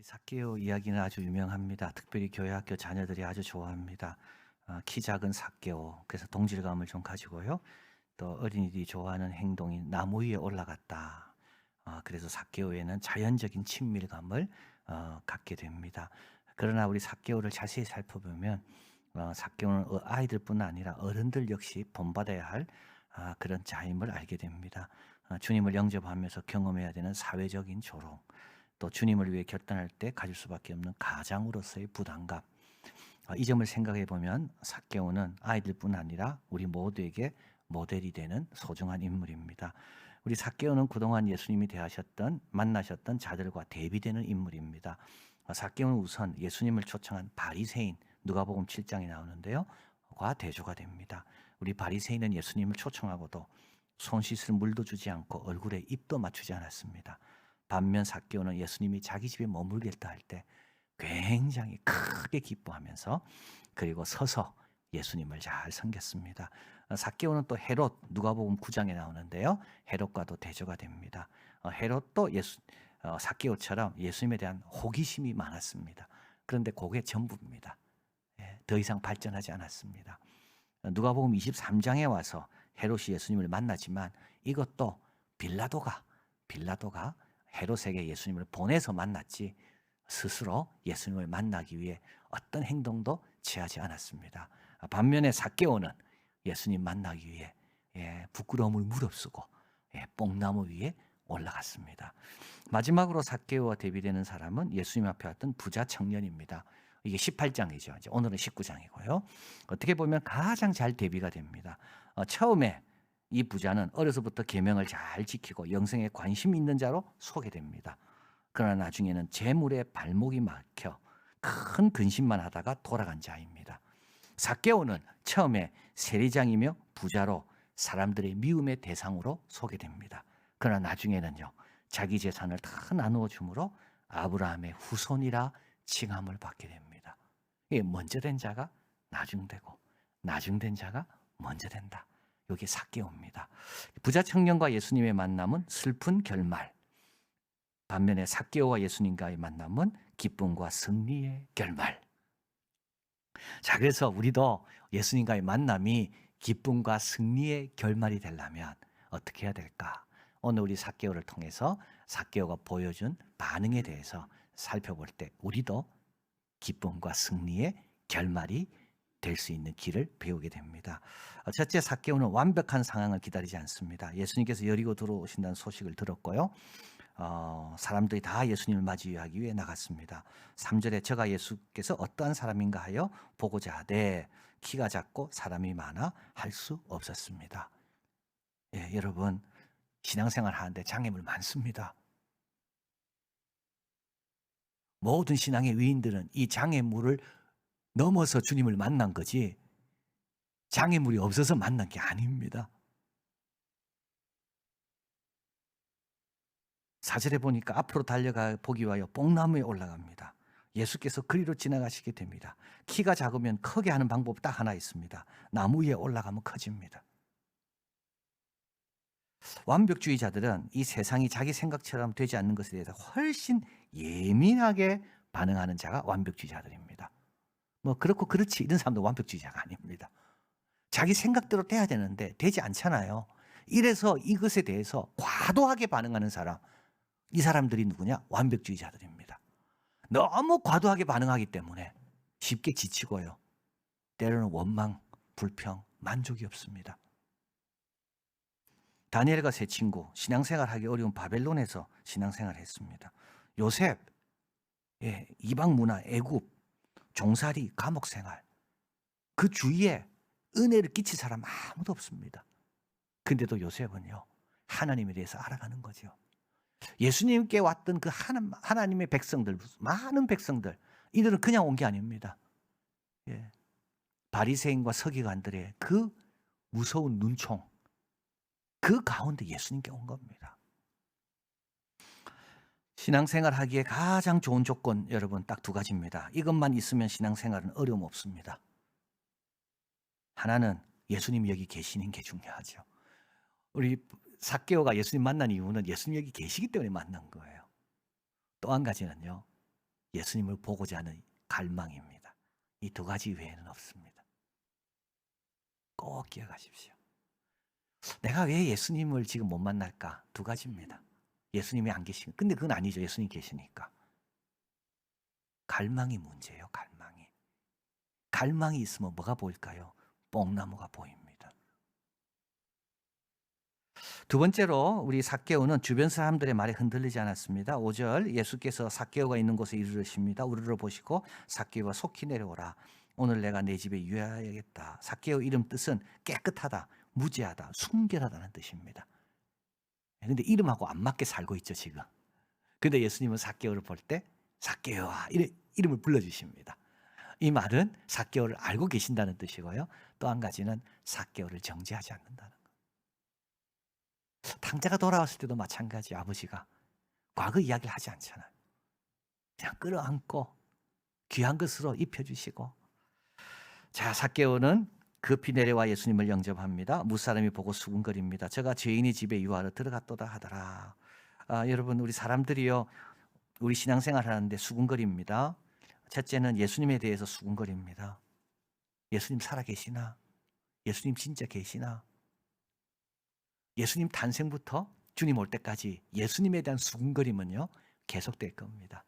삭개오 이야기는 아주 유명합니다. 특별히 교회학교 자녀들이 아주 좋아합니다. 키 작은 삭개오. 그래서 동질감을 좀 가지고요. 또 어린이들이 좋아하는 행동이 나무 위에 올라갔다. 그래서 삭개오에는 자연적인 친밀감을 갖게 됩니다. 그러나 우리 삭개오를 자세히 살펴보면 삭개오는 아이들뿐 아니라 어른들 역시 본받아야 할 그런 자임을 알게 됩니다. 주님을 영접하면서 경험해야 되는 사회적인 조롱, 또 주님을 위해 결단할 때 가질 수밖에 없는 가장으로서의 부담감. 이 점을 생각해 보면 삭개오는 아이들뿐 아니라 우리 모두에게 모델이 되는 소중한 인물입니다. 우리 삭개오는 그동안 예수님이 만나셨던 자들과 대비되는 인물입니다. 삭개오는 우선 예수님을 초청한 바리새인, 누가복음 7장에 나오는데요, 과 대조가 됩니다. 우리 바리새인은 예수님을 초청하고도 손 씻을 물도 주지 않고 얼굴에 입도 맞추지 않았습니다. 반면 삭개오는 예수님이 자기 집에 머물겠다 할 때 굉장히 크게 기뻐하면서 그리고 서서 예수님을 잘 섬겼습니다. 삭개오는 또 헤롯, 누가복음 9장에 나오는데요, 헤롯과도 대조가 됩니다. 헤롯도 삭개오처럼 예수님에 대한 호기심이 많았습니다. 그런데 그게 전부입니다. 더 이상 발전하지 않았습니다. 누가복음 23장에 와서 헤롯이 예수님을 만나지만 이것도 빌라도가 헤롯에게 예수님을 보내서 만났지 스스로 예수님을 만나기 위해 어떤 행동도 취하지 않았습니다. 반면에 삭개오는 예수님 만나기 위해 부끄러움을 무릅쓰고 뽕나무 위에 올라갔습니다. 마지막으로 삭개오와 대비되는 사람은 예수님 앞에 왔던 부자 청년입니다. 이게 18장이죠. 이제 오늘은 19장이고요. 어떻게 보면 가장 잘 대비가 됩니다. 처음에 이 부자는 어려서부터 계명을 잘 지키고 영생에 관심 있는 자로 소개됩니다. 그러나 나중에는 재물에 발목이 막혀 큰 근심만 하다가 돌아간 자입니다. 삭개오는 처음에 세리장이며 부자로 사람들의 미움의 대상으로 소개됩니다. 그러나 나중에는요, 자기 재산을 다 나누어 주므로 아브라함의 후손이라 칭함을 받게 됩니다. 먼저 된 자가 나중되고 나중된 자가 먼저 된다. 이게 삭개오입니다. 부자 청년과 예수님의 만남은 슬픈 결말, 반면에 삭개오와 예수님과의 만남은 기쁨과 승리의 결말. 자, 그래서 우리도 예수님과의 만남이 기쁨과 승리의 결말이 되려면 어떻게 해야 될까? 오늘 우리 삭개오를 통해서 삭개오가 보여준 반응에 대해서 살펴볼 때 우리도 기쁨과 승리의 결말이 될 수 있는 길을 배우게 됩니다. 첫째, 삭개오는 완벽한 상황을 기다리지 않습니다. 예수님께서 여리고 들어오신다는 소식을 들었고요. 사람들이 다 예수님을 맞이하기 위해 나갔습니다. 3절에 저가 예수께서 어떠한 사람인가 하여 보고자 하되 키가 작고 사람이 많아 할 수 없었습니다. 여러분, 신앙생활 하는데 장애물 많습니다. 모든 신앙의 위인들은 이 장애물을 넘어서 주님을 만난 거지 장애물이 없어서 만난 게 아닙니다. 4절에 보니까 앞으로 달려가 보기 위하여 뽕나무에 올라갑니다. 예수께서 그리로 지나가시게 됩니다. 키가 작으면 크게 하는 방법 딱 하나 있습니다. 나무 위에 올라가면 커집니다. 완벽주의자들은 이 세상이 자기 생각처럼 되지 않는 것에 대해서 훨씬 예민하게 반응하는 자가 완벽주의자들입니다. 뭐 그렇고 그렇지 이런 사람도 완벽주의자가 아닙니다. 자기 생각대로 돼야 되는데 되지 않잖아요. 이래서 이것에 대해서 과도하게 반응하는 사람, 이 사람들이 누구냐? 완벽주의자들입니다. 너무 과도하게 반응하기 때문에 쉽게 지치고요. 때로는 원망, 불평, 만족이 없습니다. 다니엘과 세 친구, 신앙생활하기 어려운 바벨론에서 신앙생활을 했습니다. 요셉, 이방 문화, 애굽, 종살이, 감옥생활, 그 주위에 은혜를 끼칠 사람 아무도 없습니다. 근데도 요셉은요, 하나님에 대해서 알아가는 거죠. 예수님께 왔던 그 하나님의 백성들, 많은 백성들, 이들은 그냥 온 게 아닙니다. 바리새인과 서기관들의 그 무서운 눈총, 그 가운데 예수님께 온 겁니다. 신앙생활 하기에 가장 좋은 조건, 여러분, 딱 두 가지입니다. 이것만 있으면 신앙생활은 어려움 없습니다. 하나는 예수님이 여기 계시는 게 중요하죠. 우리 삭개오가 예수님 만난 이유는 예수님 여기 계시기 때문에 만난 거예요. 또 한 가지는요, 예수님을 보고자 하는 갈망입니다. 이 두 가지 외에는 없습니다. 꼭 기억하십시오. 내가 왜 예수님을 지금 못 만날까? 두 가지입니다. 예수님이 안 계시니까. 근데 그건 아니죠. 예수님 계시니까. 갈망이 문제예요. 갈망이. 갈망이 있으면 뭐가 보일까요? 뽕나무가 보입니다. 두 번째로 우리 삭개오는 주변 사람들의 말에 흔들리지 않았습니다. 5절 예수께서 삭개오가 있는 곳에 이르르십니다. 우르르 보시고 삭개오가 속히 내려오라. 오늘 내가 내 집에 유하야겠다. 삭개오 이름 뜻은 깨끗하다, 무죄하다, 순결하다는 뜻입니다. 그런데 이름하고 안 맞게 살고 있죠 지금. 근데 예수님은 삭개오를 볼 때 삭개오아 이름을 불러주십니다. 이 말은 삭개오를 알고 계신다는 뜻이고요. 또 한 가지는 삭개오를 정죄하지 않는다는 것. 탕자가 돌아왔을 때도 마찬가지. 아버지가 과거 이야기를 하지 않잖아요. 그냥 끌어안고 귀한 것으로 입혀주시고. 자, 삭개오는 급히 내려와 예수님을 영접합니다. 무사람이 보고 수군거립니다. 저가 죄인의 집에 유하러 들어갔도다 하더라. 여러분 우리 사람들이요, 우리 신앙생활 하는데 수군거립니다. 첫째는 예수님에 대해서 수군거립니다. 예수님 살아계시나? 예수님 진짜 계시나? 예수님 탄생부터 주님 올 때까지 예수님에 대한 수군거림은요 계속될 겁니다.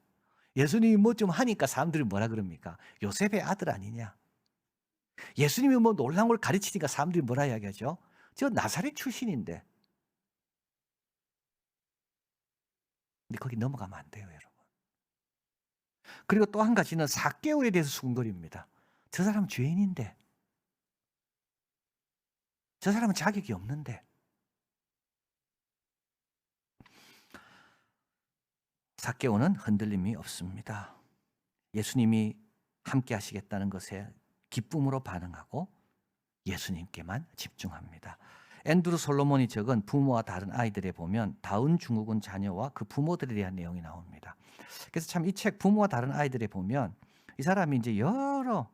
예수님이 뭐 좀 하니까 사람들이 뭐라 그럽니까? 요셉의 아들 아니냐? 예수님이 뭐 놀라운 걸 가르치니까 사람들이 뭐라 이야기하죠? 저 나사렛 출신인데. 근데 거기 넘어가면 안 돼요, 여러분. 그리고 또 한 가지는 삭개오에 대해서 수군거립니다. 저 사람은 죄인인데, 저 사람은 자격이 없는데. 삭개오는 흔들림이 없습니다. 예수님이 함께 하시겠다는 것에 기쁨으로 반응하고 예수님께만 집중합니다. 앤드루 솔로몬이 적은 부모와 다른 아이들에 보면 다운 증후군 자녀와 그 부모들에 대한 내용이 나옵니다. 그래서 참 이 책 부모와 다른 아이들에 보면 이 사람이 이제 여러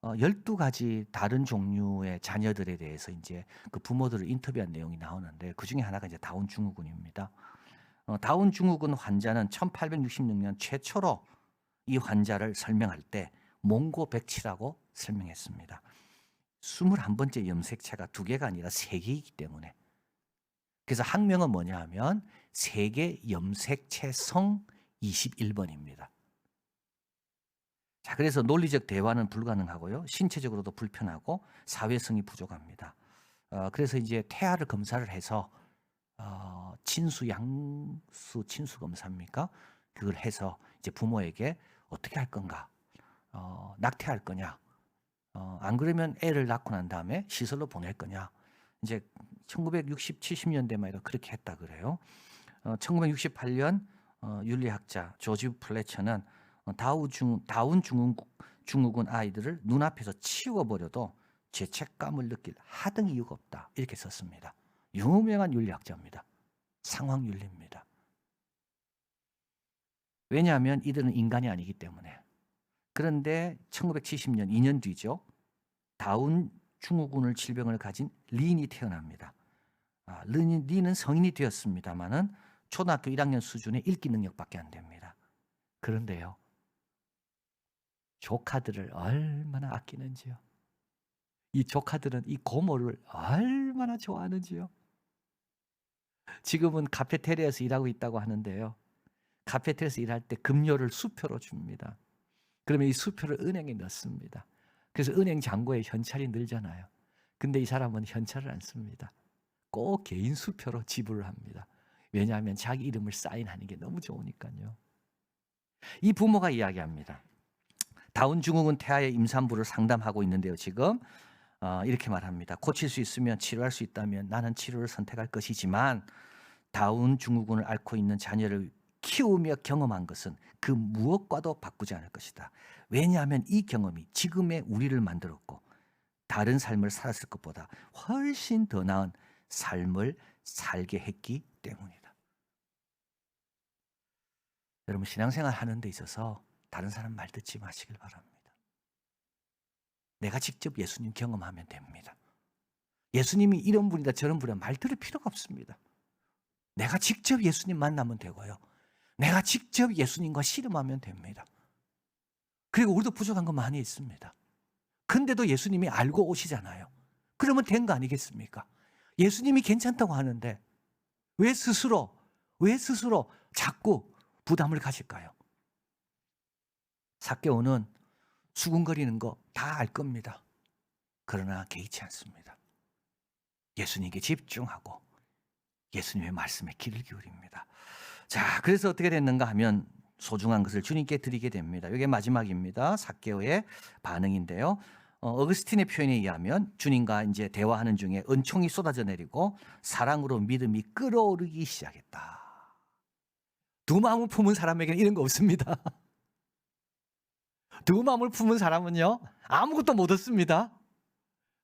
12가지 다른 종류의 자녀들에 대해서 이제 그 부모들을 인터뷰한 내용이 나오는데 그 중에 하나가 이제 다운 증후군입니다. 다운 증후군 환자는 1866년 최초로 이 환자를 설명할 때 몽고 백치라고 설명했습니다. 21번째 염색체가 2개가 아니라 3개이기 때문에. 그래서 학명은 뭐냐 하면 세계 염색체성 21번입니다. 자, 그래서 논리적 대화는 불가능하고요. 신체적으로도 불편하고 사회성이 부족합니다. 그래서 이제 태아를 검사를 해서 친수, 양수, 친수 검사입니까? 그걸 해서 이제 부모에게 어떻게 할 건가? 낙태할 거냐? 안 그러면 애를 낳고 난 다음에 시설로 보낼 거냐? 이제 1960, 70년대만 해도 그렇게 했다 그래요. 1968년 윤리학자 조지 플래처는 다운 증후군 아이들을 눈앞에서 치워버려도 죄책감을 느낄 하등 이유가 없다. 이렇게 썼습니다. 유명한 윤리학자입니다. 상황윤리입니다. 왜냐하면 이들은 인간이 아니기 때문에. 그런데 1970년 2년 뒤죠. 다운 증후군을 질병을 가진 린이 태어납니다. 린은 성인이 되었습니다마는 초등학교 1학년 수준의 읽기 능력밖에 안 됩니다. 그런데요, 조카들을 얼마나 아끼는지요. 이 조카들은 이 고모를 얼마나 좋아하는지요. 지금은 카페테리아에서 일하고 있다고 하는데요. 카페테리아에서 일할 때 급료를 수표로 줍니다. 그러면 이 수표를 은행에 넣습니다. 그래서 은행 잔고에 현찰이 늘잖아요. 근데 이 사람은 현찰을 안 씁니다. 꼭 개인 수표로 지불을 합니다. 왜냐하면 자기 이름을 사인하는 게 너무 좋으니까요. 이 부모가 이야기합니다. 다운 증후군 태아의 임산부를 상담하고 있는데요. 지금 이렇게 말합니다. 고칠 수 있으면 치료할 수 있다면 나는 치료를 선택할 것이지만 다운 증후군을 앓고 있는 자녀를 키우며 경험한 것은 그 무엇과도 바꾸지 않을 것이다. 왜냐하면 이 경험이 지금의 우리를 만들었고 다른 삶을 살았을 것보다 훨씬 더 나은 삶을 살게 했기 때문이다. 여러분, 신앙생활 하는 데 있어서 다른 사람 말 듣지 마시길 바랍니다. 내가 직접 예수님 경험하면 됩니다. 예수님이 이런 분이다 저런 분이다 말 들을 필요가 없습니다. 내가 직접 예수님 만나면 되고요. 내가 직접 예수님과 씨름하면 됩니다. 그리고 우리도 부족한 거 많이 있습니다. 근데도 예수님이 알고 오시잖아요. 그러면 된 거 아니겠습니까? 예수님이 괜찮다고 하는데 왜 스스로 자꾸 부담을 가질까요? 삭개오는 수군거리는 거 다 알 겁니다. 그러나 개의치 않습니다. 예수님께 집중하고 예수님의 말씀에 귀를 기울입니다. 자, 그래서 어떻게 됐는가 하면 소중한 것을 주님께 드리게 됩니다. 이게 마지막입니다. 삭개오의 반응인데요. 어거스틴의 표현에 의하면 주님과 이제 대화하는 중에 은총이 쏟아져 내리고 사랑으로 믿음이 끓어오르기 시작했다. 두 마음을 품은 사람에게는 이런 거 없습니다. 두 마음을 품은 사람은요, 아무것도 못 얻습니다.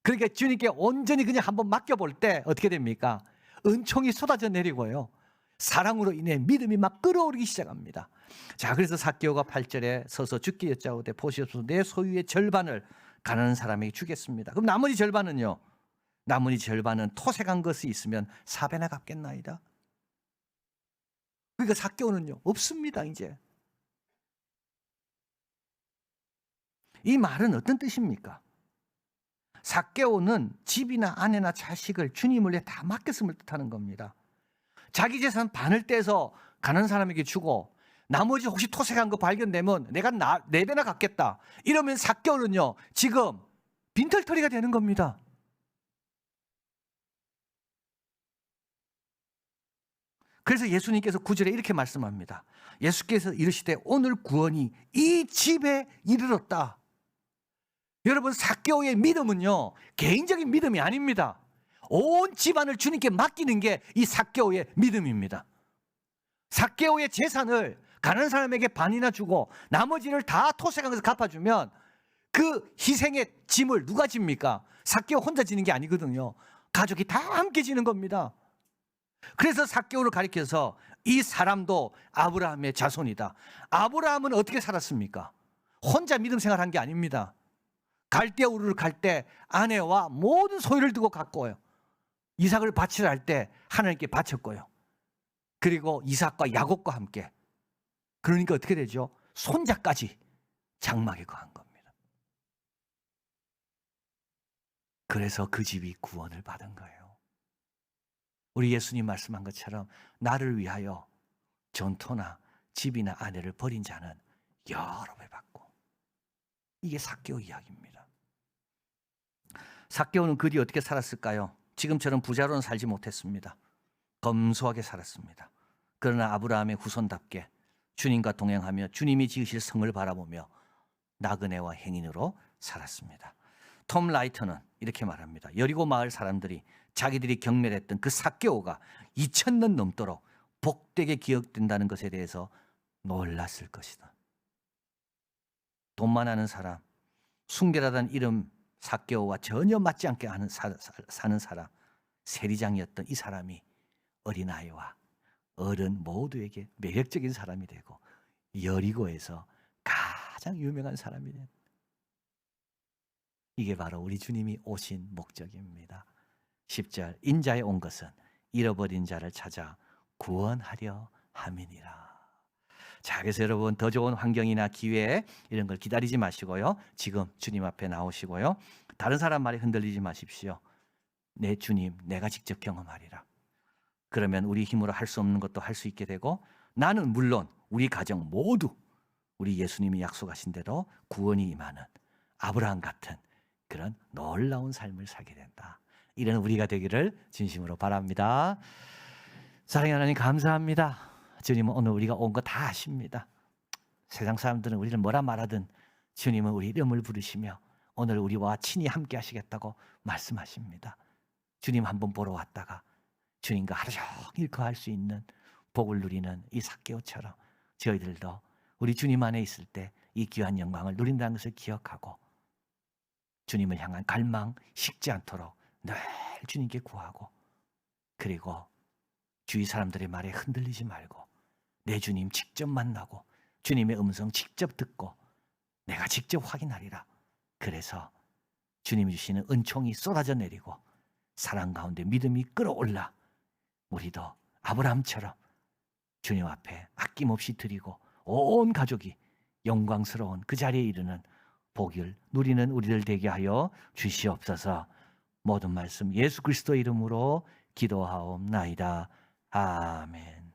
그러니까 주님께 온전히 그냥 한번 맡겨볼 때 어떻게 됩니까? 은총이 쏟아져 내리고요, 사랑으로 인해 믿음이 막 끓어오르기 시작합니다. 자, 그래서 삭개오가 8절에 서서 주께 여짜오되 보시옵소서 내 소유의 절반을 가난한 사람에게 주겠습니다. 그럼 나머지 절반은요? 나머지 절반은 토색한 것이 있으면 4배나 갚겠나이다. 그러니까 삭개오는요, 없습니다. 이제 이 말은 어떤 뜻입니까? 삭개오는 집이나 아내나 자식을 주님을 위해 다 맡겼음을 뜻하는 겁니다. 자기 재산 반을 떼서 가난한 사람에게 주고 나머지 혹시 토색한 거 발견되면 내가 4배나 갚겠다. 이러면 삭개오는요, 지금 빈털터리가 되는 겁니다. 그래서 예수님께서 9절에 이렇게 말씀합니다. 예수께서 이르시되 오늘 구원이 이 집에 이르렀다. 여러분, 삭개오의 믿음은요, 개인적인 믿음이 아닙니다. 온 집안을 주님께 맡기는 게 이 삭개오의 믿음입니다. 삭개오의 재산을 가난한 사람에게 반이나 주고 나머지를 다 토색한 것을 갚아주면 그 희생의 짐을 누가 집니까? 삭개오 혼자 지는 게 아니거든요. 가족이 다 함께 지는 겁니다. 그래서 삭개오를 가리켜서 이 사람도 아브라함의 자손이다. 아브라함은 어떻게 살았습니까? 혼자 믿음 생활한 게 아닙니다. 갈대아 우르를 갈 때 아내와 모든 소유를 두고 갔고요, 이삭을 바치려 할 때 하나님께 바쳤고요, 그리고 이삭과 야곱과 함께, 그러니까 어떻게 되죠? 손자까지 장막에 거한 겁니다. 그래서 그 집이 구원을 받은 거예요. 우리 예수님 말씀한 것처럼 나를 위하여 전토나 집이나 아내를 버린 자는 여러 배 받고, 이게 삭개오 이야기입니다. 삭개오는 그 뒤 어떻게 살았을까요? 지금처럼 부자로는 살지 못했습니다. 검소하게 살았습니다. 그러나 아브라함의 후손답게 주님과 동행하며 주님이 지으실 성을 바라보며 나그네와 행인으로 살았습니다. 톰 라이터는 이렇게 말합니다. 여리고 마을 사람들이 자기들이 경멸했던 그 삭개오가 2000년 넘도록 복되게 기억된다는 것에 대해서 놀랐을 것이다. 돈만 아는 사람, 순결하다는 이름 삭개오와 전혀 맞지 않게 사는 사람, 세리장이었던 이 사람이 어린아이와 어른 모두에게 매력적인 사람이 되고 여리고에서 가장 유명한 사람이 된, 이게 바로 우리 주님이 오신 목적입니다. 10절 인자에 온 것은 잃어버린 자를 찾아 구원하려 함이니라. 자, 그래서 여러분, 더 좋은 환경이나 기회 이런 걸 기다리지 마시고요, 지금 주님 앞에 나오시고요, 다른 사람 말에 흔들리지 마십시오. 내 주님, 내가 직접 경험하리라. 그러면 우리 힘으로 할 수 없는 것도 할 수 있게 되고, 나는 물론 우리 가정 모두 우리 예수님이 약속하신 대로 구원이 임하는 아브라함 같은 그런 놀라운 삶을 살게 된다. 이런 우리가 되기를 진심으로 바랍니다. 사랑하는 하나님, 감사합니다. 주님은 오늘 우리가 온 거 다 아십니다. 세상 사람들은 우리를 뭐라 말하든 주님은 우리 이름을 부르시며 오늘 우리와 친히 함께 하시겠다고 말씀하십니다. 주님 한번 보러 왔다가 주님과 하루 종일 거할 수 있는 복을 누리는 이 삭개오처럼 저희들도 우리 주님 안에 있을 때 이 귀한 영광을 누린다는 것을 기억하고 주님을 향한 갈망 식지 않도록 늘 주님께 구하고, 그리고 주위 사람들의 말에 흔들리지 말고 내 주님 직접 만나고 주님의 음성 직접 듣고 내가 직접 확인하리라. 그래서 주님이 주시는 은총이 쏟아져 내리고 사랑 가운데 믿음이 끌어올라 우리도 아브라함처럼 주님 앞에 아낌없이 드리고 온 가족이 영광스러운 그 자리에 이르는 복을 누리는 우리들 되게 하여 주시옵소서. 모든 말씀 예수 그리스도 이름으로 기도하옵나이다. 아멘.